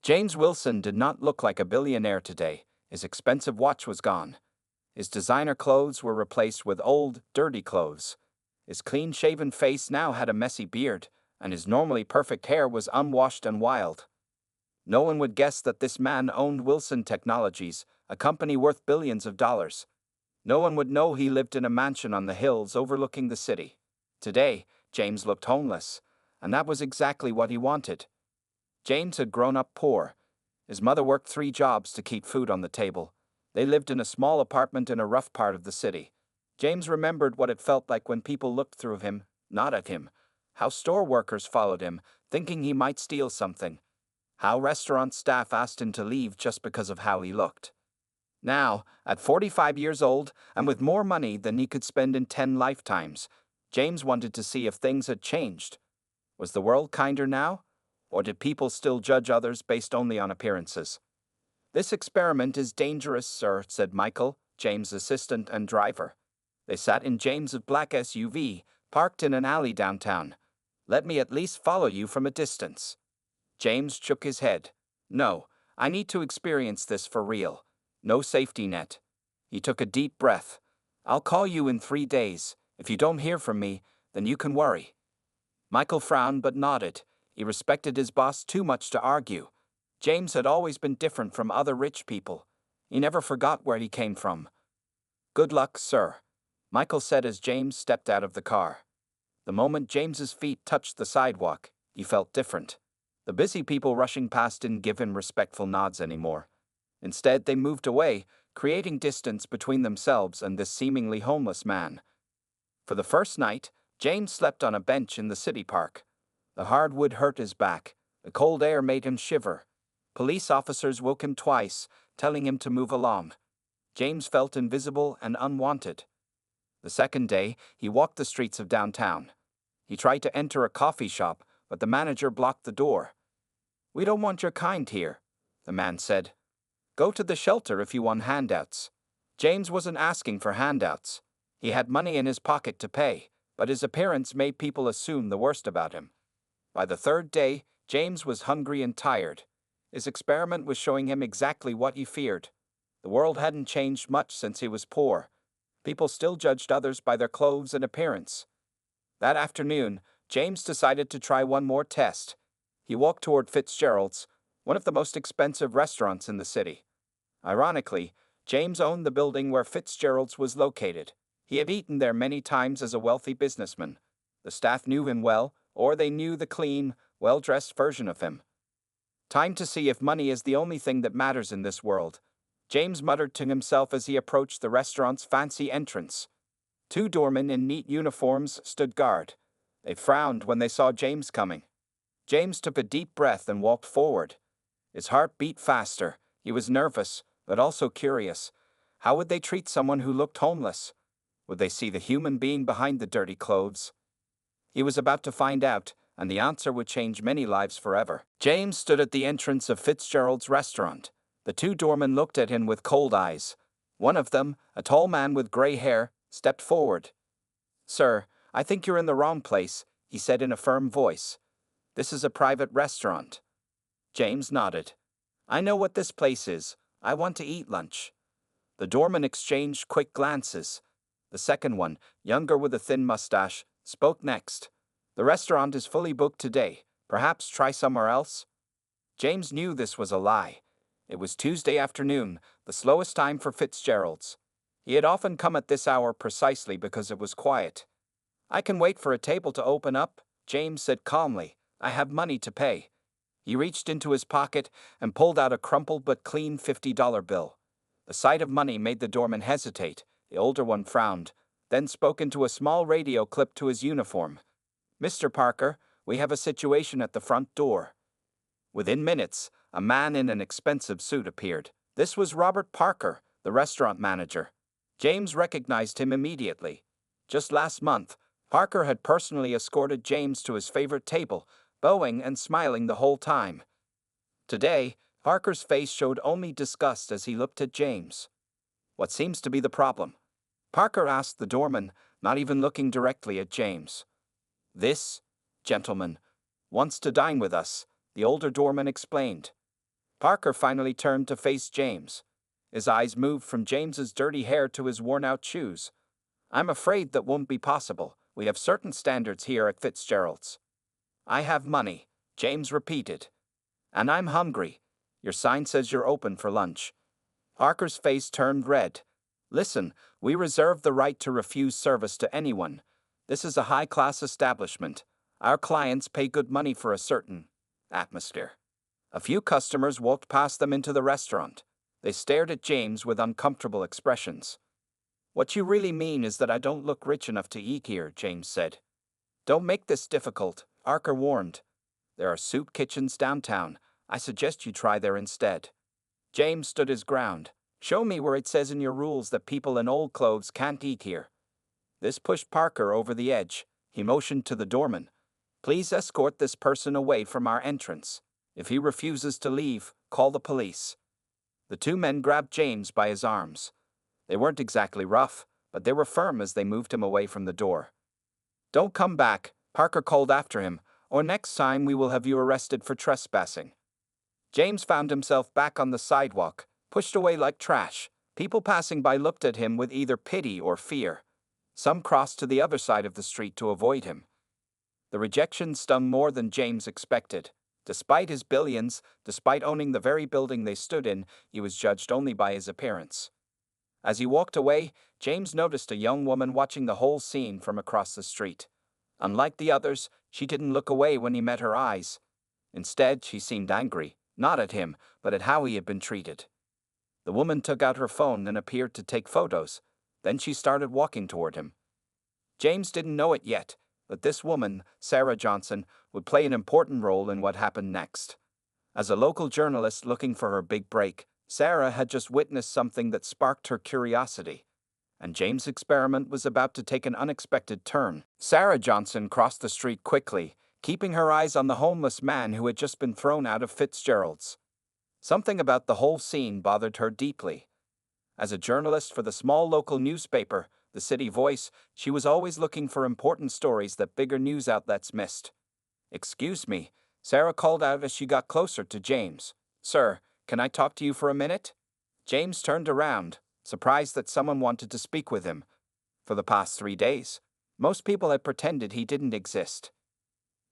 James Wilson did not look like a billionaire today. His expensive watch was gone. His designer clothes were replaced with old, dirty clothes. His clean-shaven face now had a messy beard, and his normally perfect hair was unwashed and wild. No one would guess that this man owned Wilson Technologies, a company worth billions of dollars. No one would know he lived in a mansion on the hills overlooking the city. Today, James looked homeless, and that was exactly what he wanted. James had grown up poor. His mother worked 3 jobs to keep food on the table. They lived in a small apartment in a rough part of the city. James remembered what it felt like when people looked through him, not at him. How store workers followed him, thinking he might steal something. How restaurant staff asked him to leave just because of how he looked. Now, at 45 years old, and with more money than he could spend in 10 lifetimes, James wanted to see if things had changed. Was the world kinder now? Or did people still judge others based only on appearances? "This experiment is dangerous, sir," said Michael, James' assistant and driver. They sat in James' black SUV, parked in an alley downtown. "Let me at least follow you from a distance." James shook his head. "No, I need to experience this for real. No safety net." He took a deep breath. "I'll call you in 3 days. If you don't hear from me, then you can worry." Michael frowned but nodded. He respected his boss too much to argue. James had always been different from other rich people. He never forgot where he came from. "Good luck, sir," Michael said as James stepped out of the car. The moment James's feet touched the sidewalk, he felt different. The busy people rushing past didn't give him respectful nods anymore. Instead, they moved away, creating distance between themselves and this seemingly homeless man. For the first night, James slept on a bench in the city park. The hardwood hurt his back. The cold air made him shiver. Police officers woke him twice, telling him to move along. James felt invisible and unwanted. The second day, he walked the streets of downtown. He tried to enter a coffee shop, but the manager blocked the door. "We don't want your kind here," the man said. "Go to the shelter if you want handouts." James wasn't asking for handouts. He had money in his pocket to pay, but his appearance made people assume the worst about him. By the 3rd day, James was hungry and tired. His experiment was showing him exactly what he feared. The world hadn't changed much since he was poor. People still judged others by their clothes and appearance. That afternoon, James decided to try one more test. He walked toward Fitzgerald's, one of the most expensive restaurants in the city. Ironically, James owned the building where Fitzgerald's was located. He had eaten there many times as a wealthy businessman. The staff knew him well, or they knew the clean, well-dressed version of him. Time to see if money is the only thing that matters in this world, James muttered to himself as he approached the restaurant's fancy entrance. 2 doormen in neat uniforms stood guard. They frowned when they saw James coming. James took a deep breath and walked forward. His heart beat faster. He was nervous, but also curious. How would they treat someone who looked homeless? Would they see the human being behind the dirty clothes? He was about to find out, and the answer would change many lives forever. James stood at the entrance of Fitzgerald's restaurant. The 2 doormen looked at him with cold eyes. One of them, a tall man with gray hair, stepped forward. "Sir, I think you're in the wrong place," he said in a firm voice. "This is a private restaurant." James nodded. "I know what this place is. I want to eat lunch." The doorman exchanged quick glances. The second one, younger with a thin mustache, spoke next. "The restaurant is fully booked today. Perhaps try somewhere else?" James knew this was a lie. It was Tuesday afternoon, the slowest time for Fitzgerald's. He had often come at this hour precisely because it was quiet. "I can wait for a table to open up," James said calmly. "I have money to pay." He reached into his pocket and pulled out a crumpled but clean $50 bill. The sight of money made the doorman hesitate. The older one frowned, then spoke into a small radio clipped to his uniform. "Mr. Parker, we have a situation at the front door." Within minutes, a man in an expensive suit appeared. This was Robert Parker, the restaurant manager. James recognized him immediately. Just last month, Parker had personally escorted James to his favorite table, bowing and smiling the whole time. Today, Parker's face showed only disgust as he looked at James. "What seems to be the problem?" Parker asked the doorman, not even looking directly at James. "This gentleman wants to dine with us," the older doorman explained. Parker finally turned to face James. His eyes moved from James's dirty hair to his worn-out shoes. I'm afraid that won't be possible. We have certain standards here at Fitzgerald's. I have money, James repeated. And I'm hungry. Your sign says you're open for lunch. Parker's face turned red. Listen, we reserve the right to refuse service to anyone. This is a high-class establishment. Our clients pay good money for a certain atmosphere. A few customers walked past them into the restaurant. They stared at James with uncomfortable expressions. What you really mean is that I don't look rich enough to eat here, James said. Don't make this difficult, Parker warned. There are soup kitchens downtown. I suggest you try there instead. James stood his ground. Show me where it says in your rules that people in old clothes can't eat here. This pushed Parker over the edge. He motioned to the doorman. Please escort this person away from our entrance. If he refuses to leave, call the police. The two men grabbed James by his arms. They weren't exactly rough, but they were firm as they moved him away from the door. Don't come back, Parker called after him, or next time we will have you arrested for trespassing. James found himself back on the sidewalk, pushed away like trash. People passing by looked at him with either pity or fear. Some crossed to the other side of the street to avoid him. The rejection stung more than James expected. Despite his billions, despite owning the very building they stood in, he was judged only by his appearance. As he walked away, James noticed a young woman watching the whole scene from across the street. Unlike the others, she didn't look away when he met her eyes. Instead, she seemed angry, not at him, but at how he had been treated. The woman took out her phone and appeared to take photos. Then she started walking toward him. James didn't know it yet, but this woman, Sarah Johnson, would play an important role in what happened next. As a local journalist looking for her big break, Sarah had just witnessed something that sparked her curiosity. And James' experiment was about to take an unexpected turn. Sarah Johnson crossed the street quickly, keeping her eyes on the homeless man who had just been thrown out of Fitzgerald's. Something about the whole scene bothered her deeply. As a journalist for the small local newspaper, the City Voice, she was always looking for important stories that bigger news outlets missed. Excuse me, Sarah called out as she got closer to James. Sir, can I talk to you for a minute? James turned around, surprised that someone wanted to speak with him. For the past 3 days, most people had pretended he didn't exist.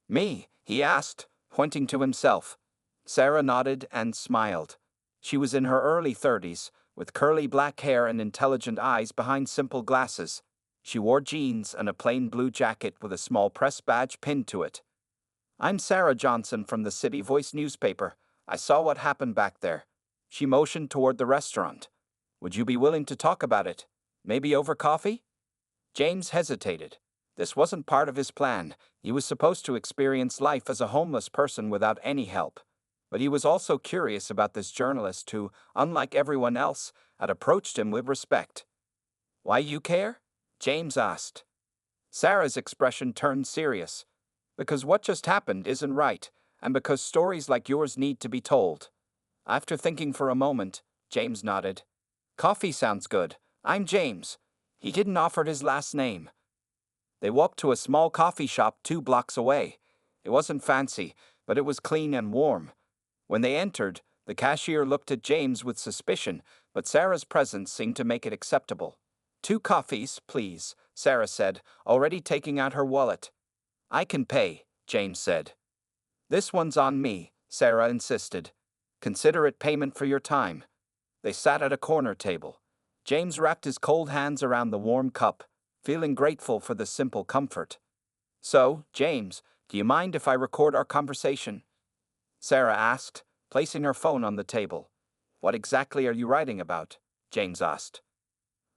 Me? He asked, pointing to himself. Sarah nodded and smiled. She was in her early 30s, with curly black hair and intelligent eyes behind simple glasses. She wore jeans and a plain blue jacket with a small press badge pinned to it. I'm Sarah Johnson from the City Voice newspaper. I saw what happened back there. She motioned toward the restaurant. Would you be willing to talk about it? Maybe over coffee? James hesitated. This wasn't part of his plan. He was supposed to experience life as a homeless person without any help. But he was also curious about this journalist who, unlike everyone else, had approached him with respect. Why you care? James asked. Sarah's expression turned serious. Because what just happened isn't right, and because stories like yours need to be told. After thinking for a moment, James nodded. Coffee sounds good. I'm James. He didn't offer his last name. They walked to a small coffee shop 2 blocks away. It wasn't fancy, but it was clean and warm. When they entered, the cashier looked at James with suspicion, but Sarah's presence seemed to make it acceptable. 2 coffees, please, Sarah said, already taking out her wallet. I can pay, James said. This one's on me, Sarah insisted. Consider it payment for your time. They sat at a corner table. James wrapped his cold hands around the warm cup, feeling grateful for the simple comfort. So, James, do you mind if I record our conversation? Sarah asked, placing her phone on the table. What exactly are you writing about? James asked.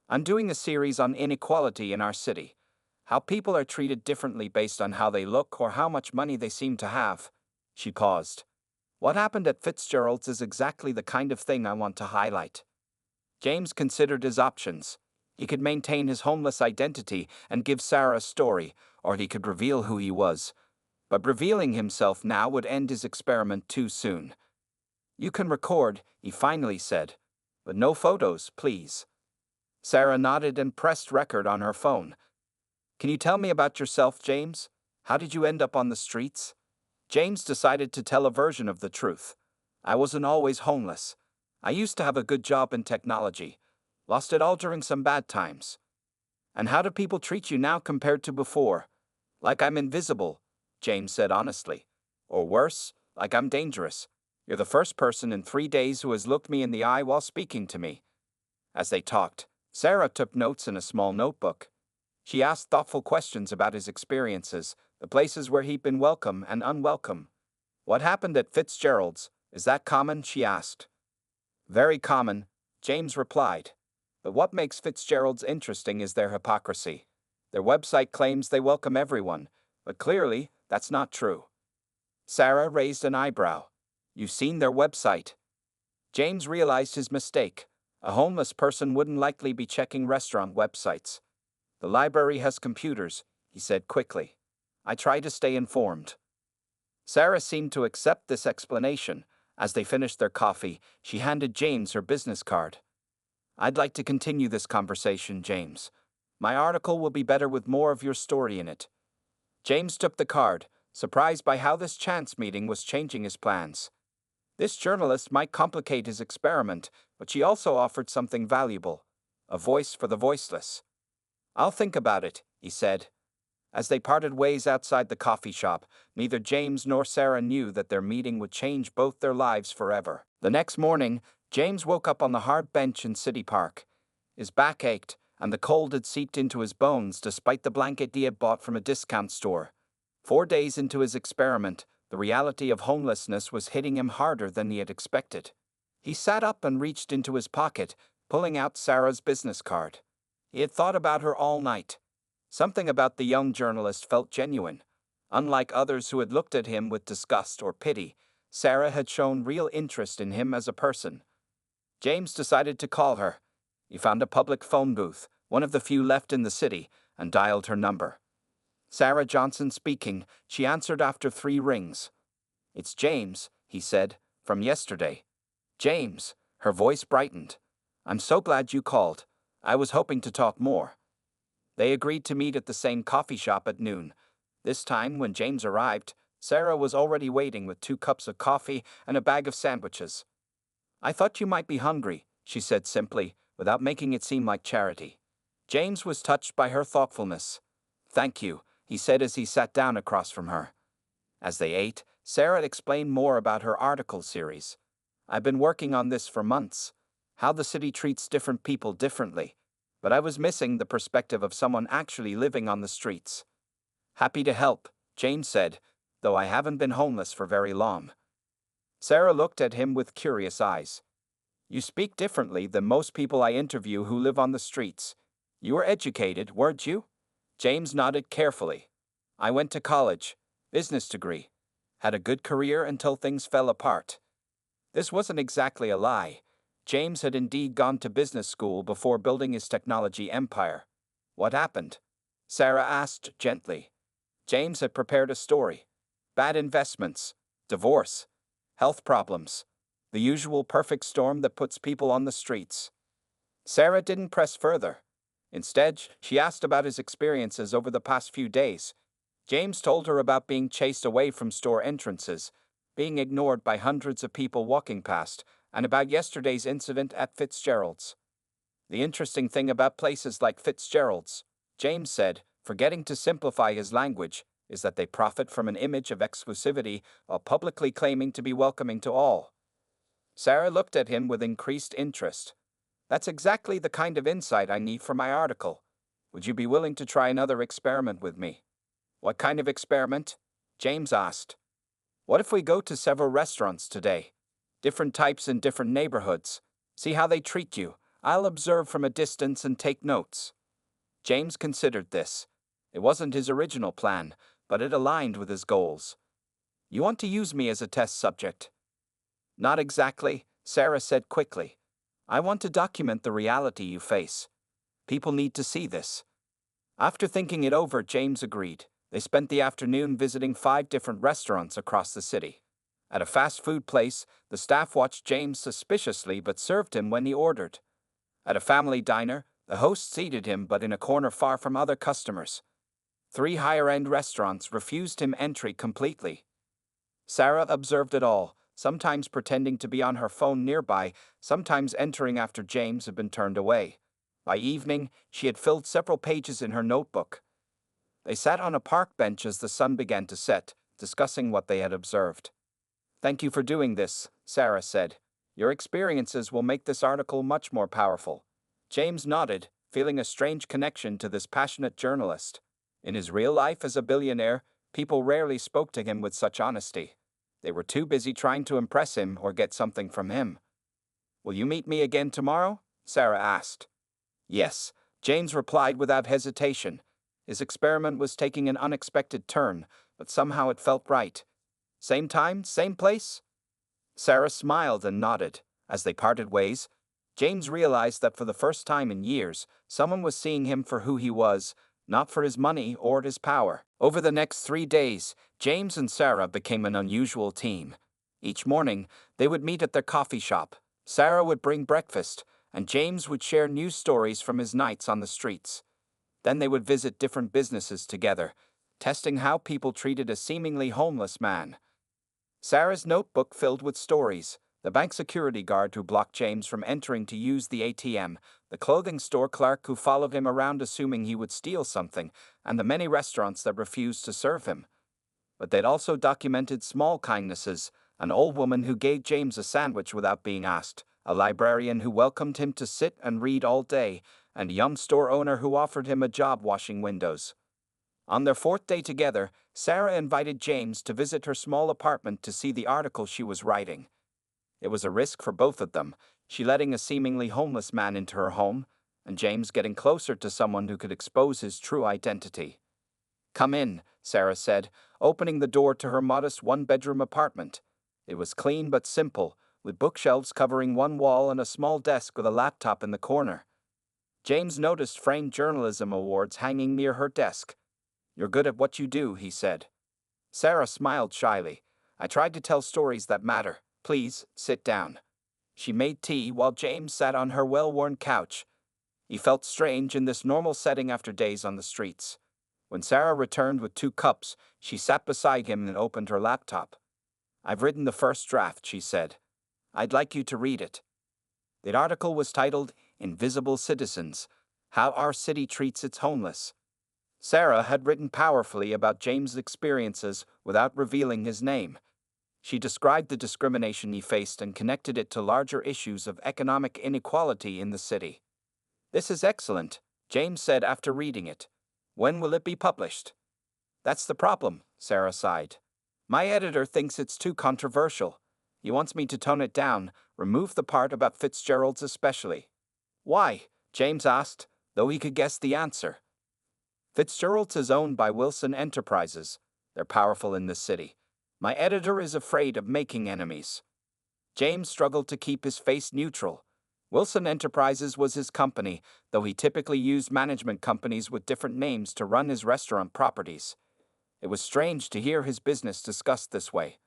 I'm doing a series on inequality in our city. How people are treated differently based on how they look or how much money they seem to have. She paused. What happened at Fitzgerald's is exactly the kind of thing I want to highlight. James considered his options. He could maintain his homeless identity and give Sarah a story, or he could reveal who he was. But revealing himself now would end his experiment too soon. You can record, he finally said. But no photos, please. Sarah nodded and pressed record on her phone. Can you tell me about yourself, James? How did you end up on the streets? James decided to tell a version of the truth. I wasn't always homeless. I used to have a good job in technology. Lost it all during some bad times. And how do people treat you now compared to before? Like I'm invisible, James said honestly. Or worse, like I'm dangerous. You're the first person in 3 days who has looked me in the eye while speaking to me. As they talked, Sarah took notes in a small notebook. She asked thoughtful questions about his experiences, the places where he'd been welcome and unwelcome. What happened at Fitzgerald's? Is that common? She asked. Very common, James replied. But what makes Fitzgerald's interesting is their hypocrisy. Their website claims they welcome everyone, but clearly, that's not true. Sarah raised an eyebrow. You've seen their website. James realized his mistake. A homeless person wouldn't likely be checking restaurant websites. The library has computers, he said quickly. I try to stay informed. Sarah seemed to accept this explanation. As they finished their coffee, she handed James her business card. I'd like to continue this conversation, James. My article will be better with more of your story in it. James took the card, surprised by how this chance meeting was changing his plans. This journalist might complicate his experiment, but she also offered something valuable, a voice for the voiceless. I'll think about it, he said. As they parted ways outside the coffee shop, neither James nor Sarah knew that their meeting would change both their lives forever. The next morning, James woke up on the hard bench in City Park. His back ached, and the cold had seeped into his bones despite the blanket he had bought from a discount store. 4 days into his experiment, the reality of homelessness was hitting him harder than he had expected. He sat up and reached into his pocket, pulling out Sarah's business card. He had thought about her all night. Something about the young journalist felt genuine. Unlike others who had looked at him with disgust or pity, Sarah had shown real interest in him as a person. James decided to call her. He found a public phone booth, one of the few left in the city, and dialed her number. Sarah Johnson speaking, she answered after 3 rings. It's James, he said, from yesterday. James, her voice brightened. I'm so glad you called. I was hoping to talk more. They agreed to meet at the same coffee shop at noon. This time, when James arrived, Sarah was already waiting with 2 cups of coffee and a bag of sandwiches. I thought you might be hungry, she said simply, without making it seem like charity. James was touched by her thoughtfulness. Thank you, he said as he sat down across from her. As they ate, Sarah explained more about her article series. I've been working on this for months. How the city treats different people differently. But I was missing the perspective of someone actually living on the streets. Happy to help, James said, though I haven't been homeless for very long. Sarah looked at him with curious eyes. You speak differently than most people I interview who live on the streets. You were educated, weren't you? James nodded carefully. I went to college, business degree. Had a good career until things fell apart. This wasn't exactly a lie. James had indeed gone to business school before building his technology empire. What happened? Sarah asked gently. James had prepared a story. Bad investments, divorce, health problems, the usual perfect storm that puts people on the streets. Sarah didn't press further. Instead, she asked about his experiences over the past few days. James told her about being chased away from store entrances, being ignored by hundreds of people walking past, and about yesterday's incident at Fitzgerald's. The interesting thing about places like Fitzgerald's, James said, forgetting to simplify his language, is that they profit from an image of exclusivity while publicly claiming to be welcoming to all. Sarah looked at him with increased interest. That's exactly the kind of insight I need for my article. Would you be willing to try another experiment with me? What kind of experiment? James asked. What if we go to several restaurants today? Different types in different neighborhoods. See how they treat you. I'll observe from a distance and take notes. James considered this. It wasn't his original plan, but it aligned with his goals. You want to use me as a test subject? Not exactly, Sarah said quickly. I want to document the reality you face. People need to see this. After thinking it over, James agreed. They spent the afternoon visiting 5 different restaurants across the city. At a fast food place, the staff watched James suspiciously but served him when he ordered. At a family diner, the host seated him but in a corner far from other customers. 3 higher-end restaurants refused him entry completely. Sarah observed it all, sometimes pretending to be on her phone nearby, sometimes entering after James had been turned away. By evening, she had filled several pages in her notebook. They sat on a park bench as the sun began to set, discussing what they had observed. "Thank you for doing this," Sarah said. "Your experiences will make this article much more powerful." James nodded, feeling a strange connection to this passionate journalist. In his real life as a billionaire, people rarely spoke to him with such honesty. They were too busy trying to impress him or get something from him. "Will you meet me again tomorrow?" Sarah asked. "Yes," James replied without hesitation. His experiment was taking an unexpected turn, but somehow it felt right. "Same time, same place?" Sarah smiled and nodded. As they parted ways, James realized that for the first time in years, someone was seeing him for who he was, not for his money or his power. Over the next 3 days, James and Sarah became an unusual team. Each morning, they would meet at their coffee shop. Sarah would bring breakfast, and James would share news stories from his nights on the streets. Then they would visit different businesses together, testing how people treated a seemingly homeless man. Sarah's notebook filled with stories: the bank security guard who blocked James from entering to use the ATM, the clothing store clerk who followed him around assuming he would steal something, and the many restaurants that refused to serve him. But they'd also documented small kindnesses: an old woman who gave James a sandwich without being asked, a librarian who welcomed him to sit and read all day, and a young store owner who offered him a job washing windows. On their 4th day together, Sarah invited James to visit her small apartment to see the article she was writing. It was a risk for both of them, she letting a seemingly homeless man into her home, and James getting closer to someone who could expose his true identity. "Come in," Sarah said, opening the door to her modest one-bedroom apartment. It was clean but simple, with bookshelves covering one wall and a small desk with a laptop in the corner. James noticed framed journalism awards hanging near her desk. "You're good at what you do," he said. Sarah smiled shyly. "I tried to tell stories that matter. Please, sit down." She made tea while James sat on her well-worn couch. He felt strange in this normal setting after days on the streets. When Sarah returned with 2 cups, she sat beside him and opened her laptop. "I've written the first draft," she said. "I'd like you to read it." The article was titled "Invisible Citizens: How Our City Treats Its Homeless." Sarah had written powerfully about James' experiences without revealing his name. She described the discrimination he faced and connected it to larger issues of economic inequality in the city. "This is excellent," James said after reading it. "When will it be published?" "That's the problem," Sarah sighed. "My editor thinks it's too controversial. He wants me to tone it down, remove the part about Fitzgerald's especially." "Why?" James asked, though he could guess the answer. "Fitzgerald's is owned by Wilson Enterprises. They're powerful in this city. My editor is afraid of making enemies." James struggled to keep his face neutral. Wilson Enterprises was his company, though he typically used management companies with different names to run his restaurant properties. It was strange to hear his business discussed this way.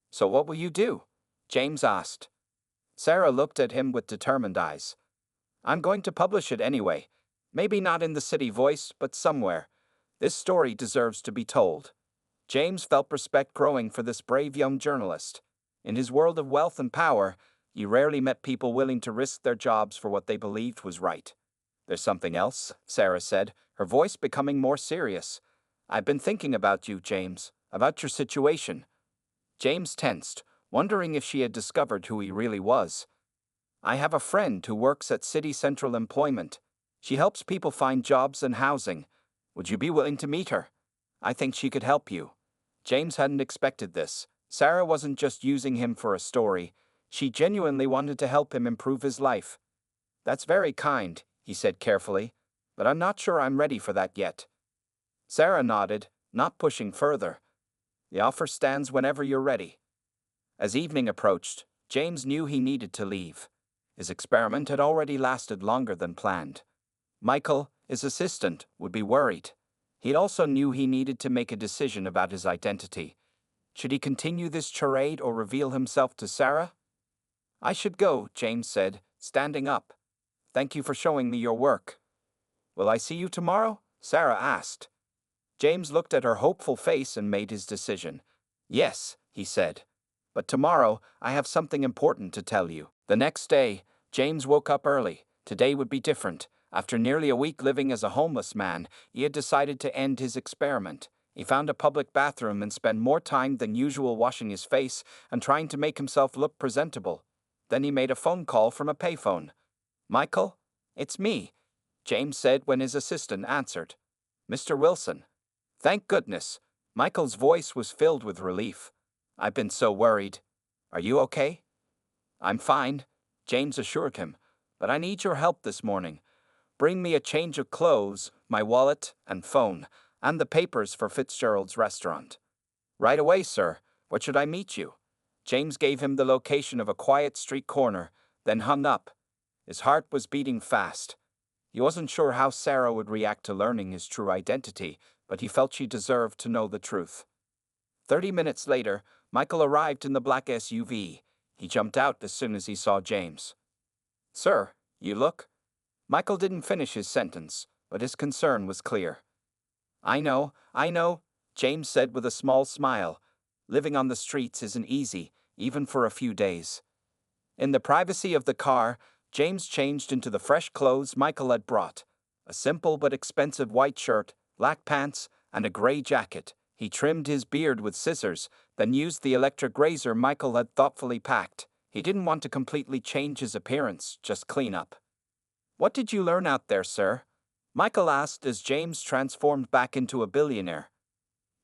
"So what will you do?" James asked. Sarah looked at him with determined eyes. "I'm going to publish it anyway. Maybe not in the City Voice, but somewhere. This story deserves to be told." James felt respect growing for this brave young journalist. In his world of wealth and power, he rarely met people willing to risk their jobs for what they believed was right. "There's something else," Sarah said, her voice becoming more serious. "I've been thinking about you, James, about your situation." James tensed, wondering if she had discovered who he really was. "I have a friend who works at City Central Employment. She helps people find jobs and housing. Would you be willing to meet her? I think she could help you." James hadn't expected this. Sarah wasn't just using him for a story. She genuinely wanted to help him improve his life. "That's very kind," he said carefully, "but I'm not sure I'm ready for that yet." Sarah nodded, not pushing further. "The offer stands whenever you're ready." As evening approached, James knew he needed to leave. His experiment had already lasted longer than planned. Michael, his assistant, would be worried. He also knew he needed to make a decision about his identity. Should he continue this charade or reveal himself to Sarah? "I should go," James said, standing up. "Thank you for showing me your work." "Will I see you tomorrow?" Sarah asked. James looked at her hopeful face and made his decision. "Yes," he said. But tomorrow, I have something important to tell you. The next day, James woke up early. Today would be different. After nearly a week living as a homeless man, he had decided to end his experiment. He found a public bathroom and spent more time than usual washing his face and trying to make himself look presentable. Then he made a phone call from a payphone. "Michael? It's me," James said when his assistant answered. "Mr. Wilson." Thank goodness. Michael's voice was filled with relief. "I've been so worried. Are you okay?" "I'm fine," James assured him, "but I need your help this morning. Bring me a change of clothes, my wallet and phone, and the papers for Fitzgerald's restaurant." "Right away, sir. What should I meet you?" James gave him the location of a quiet street corner, then hung up. His heart was beating fast. He wasn't sure how Sarah would react to learning his true identity, but he felt she deserved to know the truth. 30 minutes later, Michael arrived in the black SUV. He jumped out as soon as he saw James. "Sir, you look—" Michael didn't finish his sentence, but his concern was clear. I know," James said with a small smile. "Living on the streets isn't easy, even for a few days." In the privacy of the car, James changed into the fresh clothes Michael had brought. A simple but expensive white shirt, black pants, and a gray jacket. He trimmed his beard with scissors, then used the electric razor Michael had thoughtfully packed. He didn't want to completely change his appearance, just clean up. "What did you learn out there, sir?" Michael asked as James transformed back into a billionaire.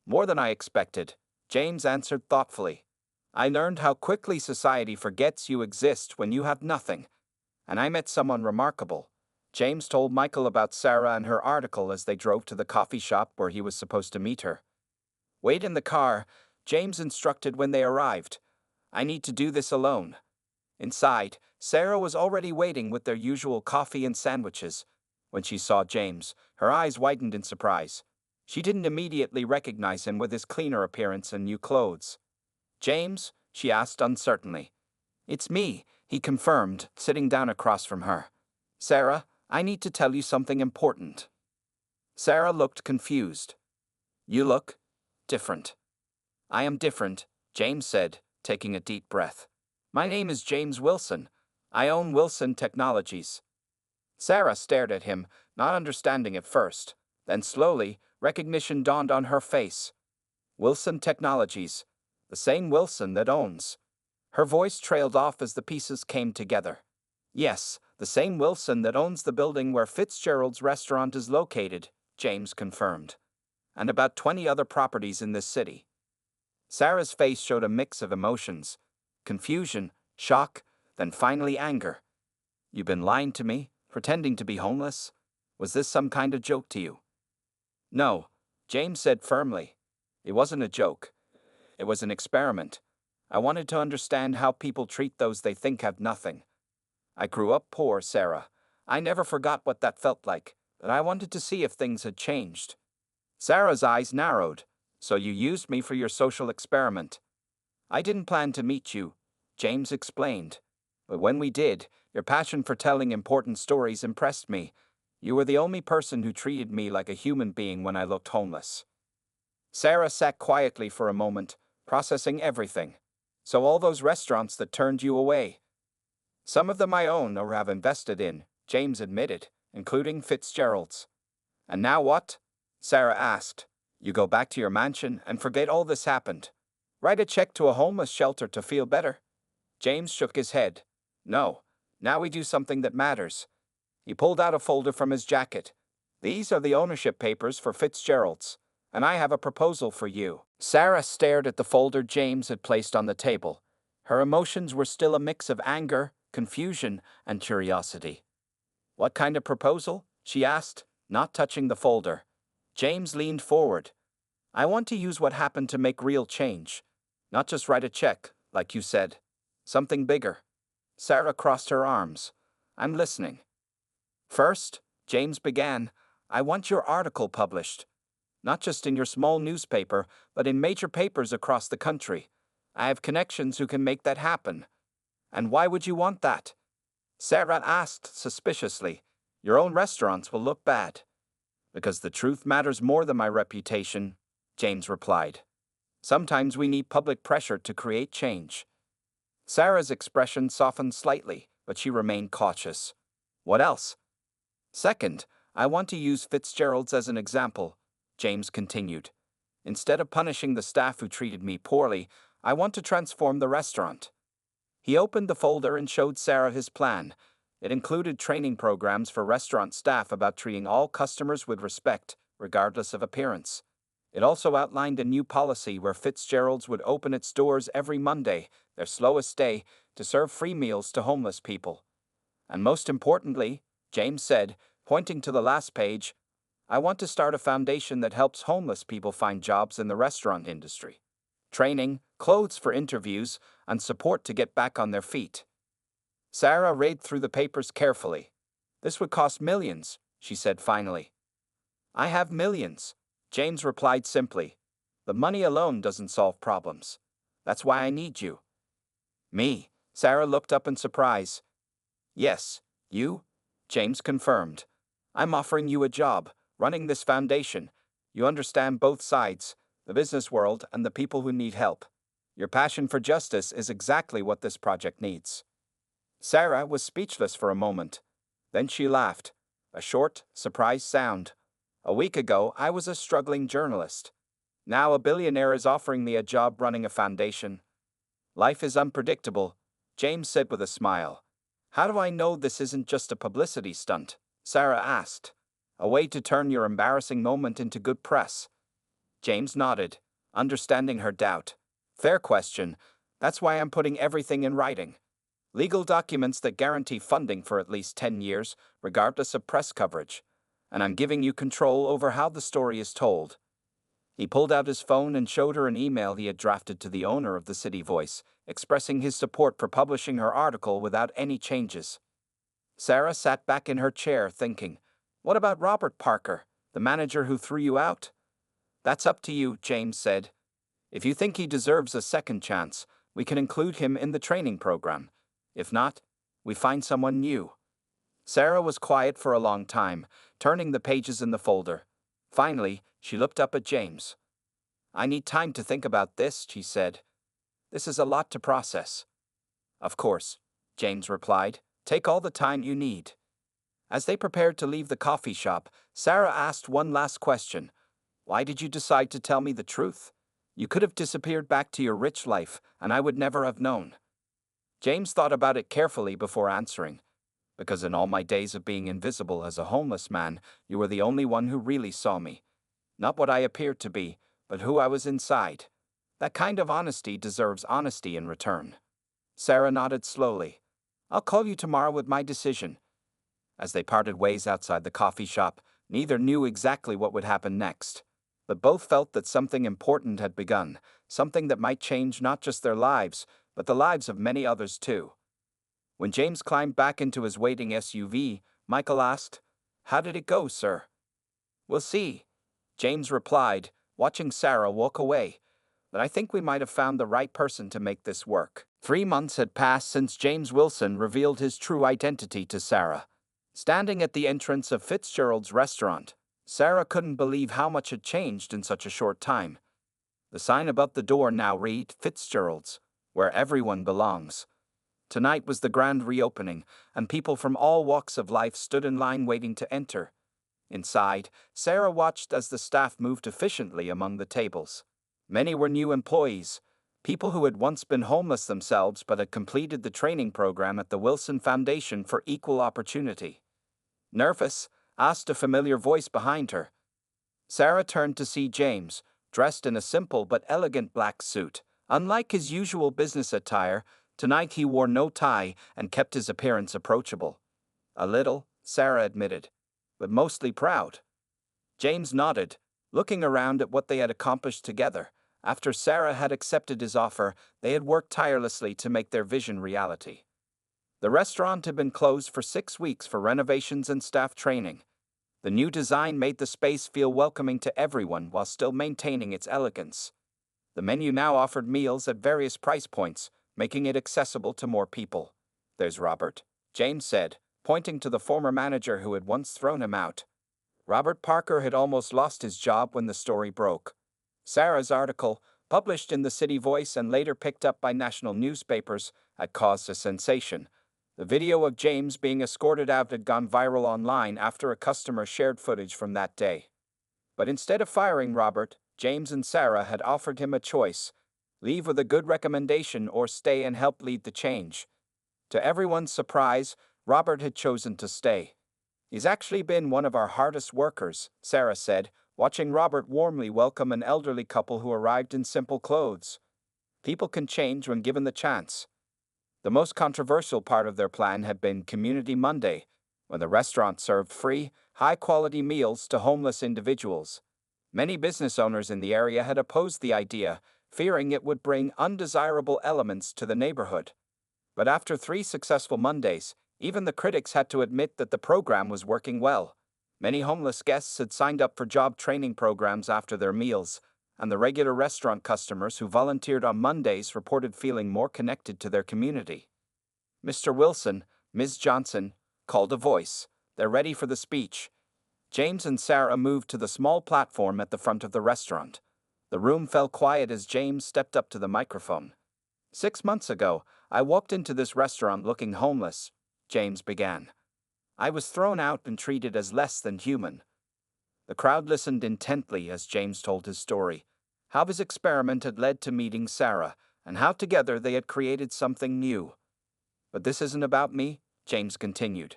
"More than I expected," James answered thoughtfully. "I learned how quickly society forgets you exist when you have nothing. And I met someone remarkable." James told Michael about Sarah and her article as they drove to the coffee shop where he was supposed to meet her. "Wait in the car," James instructed when they arrived. "I need to do this alone." Inside, Sarah was already waiting with their usual coffee and sandwiches. When she saw James, her eyes widened in surprise. She didn't immediately recognize him with his cleaner appearance and new clothes. "James?" she asked uncertainly. "It's me," he confirmed, sitting down across from her. "Sarah, I need to tell you something important." Sarah looked confused. "You look different." "I am different," James said, taking a deep breath. "My name is James Wilson. I own Wilson Technologies." Sarah stared at him, not understanding at first. Then slowly, recognition dawned on her face. "Wilson Technologies. The same Wilson that owns—" Her voice trailed off as the pieces came together. "Yes, the same Wilson that owns the building where Fitzgerald's restaurant is located," James confirmed. "And about 20 other properties in this city." Sarah's face showed a mix of emotions. Confusion, shock, then finally anger. "You've been lying to me, pretending to be homeless? Was this some kind of joke to you?" "No," James said firmly. "It wasn't a joke. It was an experiment. I wanted to understand how people treat those they think have nothing. I grew up poor, Sarah. I never forgot what that felt like, but I wanted to see if things had changed." Sarah's eyes narrowed. "So you used me for your social experiment." "I didn't plan to meet you," James explained. "But when we did, your passion for telling important stories impressed me. You were the only person who treated me like a human being when I looked homeless." Sarah sat quietly for a moment, processing everything. "So all those restaurants that turned you away?" "Some of them I own or have invested in," James admitted, including Fitzgerald's. "And now what?" Sarah asked. "You go back to your mansion and forget all this happened? Write a check to a homeless shelter to feel better?" James shook his head. "No, now we do something that matters." He pulled out a folder from his jacket. "These are the ownership papers for Fitzgerald's, and I have a proposal for you." Sarah stared at the folder James had placed on the table. Her emotions were still a mix of anger, confusion, and curiosity. "What kind of proposal?" she asked, not touching the folder. James leaned forward. "I want to use what happened to make real change. Not just write a check, like you said. Something bigger." Sarah crossed her arms. "I'm listening." "First," James began, "I want your article published. Not just in your small newspaper, but in major papers across the country. I have connections who can make that happen." "And why would you want that?" Sarah asked suspiciously. "Your own restaurants will look bad." "Because the truth matters more than my reputation," James replied. Sometimes we need public pressure to create change. Sarah's expression softened slightly, but she remained cautious. What else? Second, I want to use Fitzgerald's as an example, James continued. Instead of punishing the staff who treated me poorly, I want to transform the restaurant. He opened the folder and showed Sarah his plan. It included training programs for restaurant staff about treating all customers with respect, regardless of appearance. It also outlined a new policy where Fitzgerald's would open its doors every Monday, their slowest day, to serve free meals to homeless people. And most importantly, James said, pointing to the last page, I want to start a foundation that helps homeless people find jobs in the restaurant industry. Training, clothes for interviews, and support to get back on their feet. Sarah read through the papers carefully. This would cost millions, she said finally. I have millions, James replied simply. The money alone doesn't solve problems. That's why I need you. Me? Sarah looked up in surprise. Yes, you? James confirmed. I'm offering you a job, running this foundation. You understand both sides, the business world and the people who need help. Your passion for justice is exactly what this project needs. Sarah was speechless for a moment. Then she laughed, a short, surprised sound. A week ago, I was a struggling journalist. Now a billionaire is offering me a job running a foundation. Life is unpredictable, James said with a smile. How do I know this isn't just a publicity stunt? Sarah asked. A way to turn your embarrassing moment into good press. James nodded, understanding her doubt. Fair question. That's why I'm putting everything in writing. Legal documents that guarantee funding for at least 10 years, regardless of press coverage. And I'm giving you control over how the story is told. He pulled out his phone and showed her an email he had drafted to the owner of the City Voice, expressing his support for publishing her article without any changes. Sarah sat back in her chair thinking, what about Robert Parker, the manager who threw you out? That's up to you, James said. If you think he deserves a second chance, we can include him in the training program. If not, we find someone new. Sarah was quiet for a long time, turning the pages in the folder. Finally, she looked up at James. I need time to think about this, she said. This is a lot to process. Of course, James replied. Take all the time you need. As they prepared to leave the coffee shop, Sarah asked one last question. Why did you decide to tell me the truth? You could have disappeared back to your rich life, and I would never have known. James thought about it carefully before answering. Because in all my days of being invisible as a homeless man, you were the only one who really saw me. Not what I appeared to be, but who I was inside. That kind of honesty deserves honesty in return. Sarah nodded slowly. I'll call you tomorrow with my decision. As they parted ways outside the coffee shop, neither knew exactly what would happen next. But both felt that something important had begun, something that might change not just their lives, but the lives of many others too. When James climbed back into his waiting SUV, Michael asked, How did it go, sir? We'll see, James replied, watching Sarah walk away. But I think we might have found the right person to make this work. 3 months had passed since James Wilson revealed his true identity to Sarah. Standing at the entrance of Fitzgerald's restaurant, Sarah couldn't believe how much had changed in such a short time. The sign above the door now read, Fitzgerald's, where everyone belongs. Tonight was the grand reopening, and people from all walks of life stood in line waiting to enter. Inside, Sarah watched as the staff moved efficiently among the tables. Many were new employees, people who had once been homeless themselves but had completed the training program at the Wilson Foundation for Equal Opportunity. Nervous, asked a familiar voice behind her. Sarah turned to see James, dressed in a simple but elegant black suit. Unlike his usual business attire, tonight he wore no tie and kept his appearance approachable. A little, Sarah admitted, but mostly proud. James nodded, looking around at what they had accomplished together. After Sarah had accepted his offer, they had worked tirelessly to make their vision reality. The restaurant had been closed for 6 weeks for renovations and staff training. The new design made the space feel welcoming to everyone while still maintaining its elegance. The menu now offered meals at various price points, making it accessible to more people. There's Robert, James said, pointing to the former manager who had once thrown him out. Robert Parker had almost lost his job when the story broke. Sarah's article, published in the City Voice and later picked up by national newspapers, had caused a sensation. The video of James being escorted out had gone viral online after a customer shared footage from that day. But instead of firing Robert, James and Sarah had offered him a choice: leave with a good recommendation or stay and help lead the change. To everyone's surprise, Robert had chosen to stay. "He's actually been one of our hardest workers," Sarah said, watching Robert warmly welcome an elderly couple who arrived in simple clothes. People can change when given the chance. The most controversial part of their plan had been Community Monday, when the restaurant served free, high-quality meals to homeless individuals. Many business owners in the area had opposed the idea, fearing it would bring undesirable elements to the neighborhood. But after 3 successful Mondays, even the critics had to admit that the program was working well. Many homeless guests had signed up for job training programs after their meals, and the regular restaurant customers who volunteered on Mondays reported feeling more connected to their community. Mr. Wilson, Ms. Johnson, called a voice. They're ready for the speech. James and Sarah moved to the small platform at the front of the restaurant. The room fell quiet as James stepped up to the microphone. 6 months ago, I walked into this restaurant looking homeless, James began. I was thrown out and treated as less than human. The crowd listened intently as James told his story, how his experiment had led to meeting Sarah, and how together they had created something new. But this isn't about me, James continued.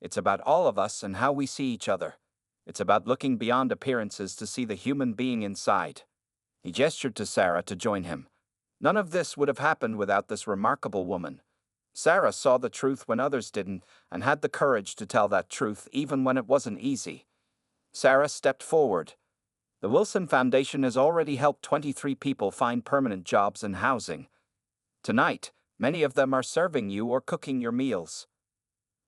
It's about all of us and how we see each other. It's about looking beyond appearances to see the human being inside. He gestured to Sarah to join him. None of this would have happened without this remarkable woman. Sarah saw the truth when others didn't, and had the courage to tell that truth even when it wasn't easy. Sarah stepped forward. The Wilson Foundation has already helped 23 people find permanent jobs and housing. Tonight, many of them are serving you or cooking your meals.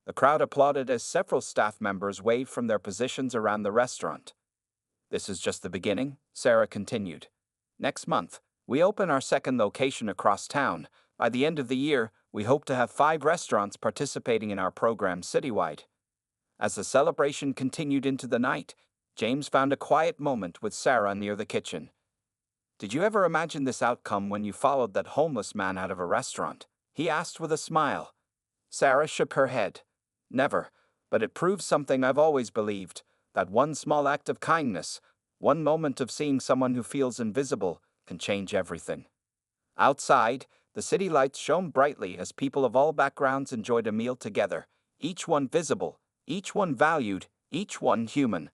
The crowd applauded as several staff members waved from their positions around the restaurant. This is just the beginning, Sarah continued. Next month, we open our second location across town. By the end of the year, we hope to have 5 restaurants participating in our program citywide. As the celebration continued into the night, James found a quiet moment with Sarah near the kitchen. "Did you ever imagine this outcome when you followed that homeless man out of a restaurant?" he asked with a smile. Sarah shook her head. "Never, but it proves something I've always believed, that one small act of kindness, one moment of seeing someone who feels invisible, can change everything." Outside, the city lights shone brightly as people of all backgrounds enjoyed a meal together, each one visible, each one valued, each one human.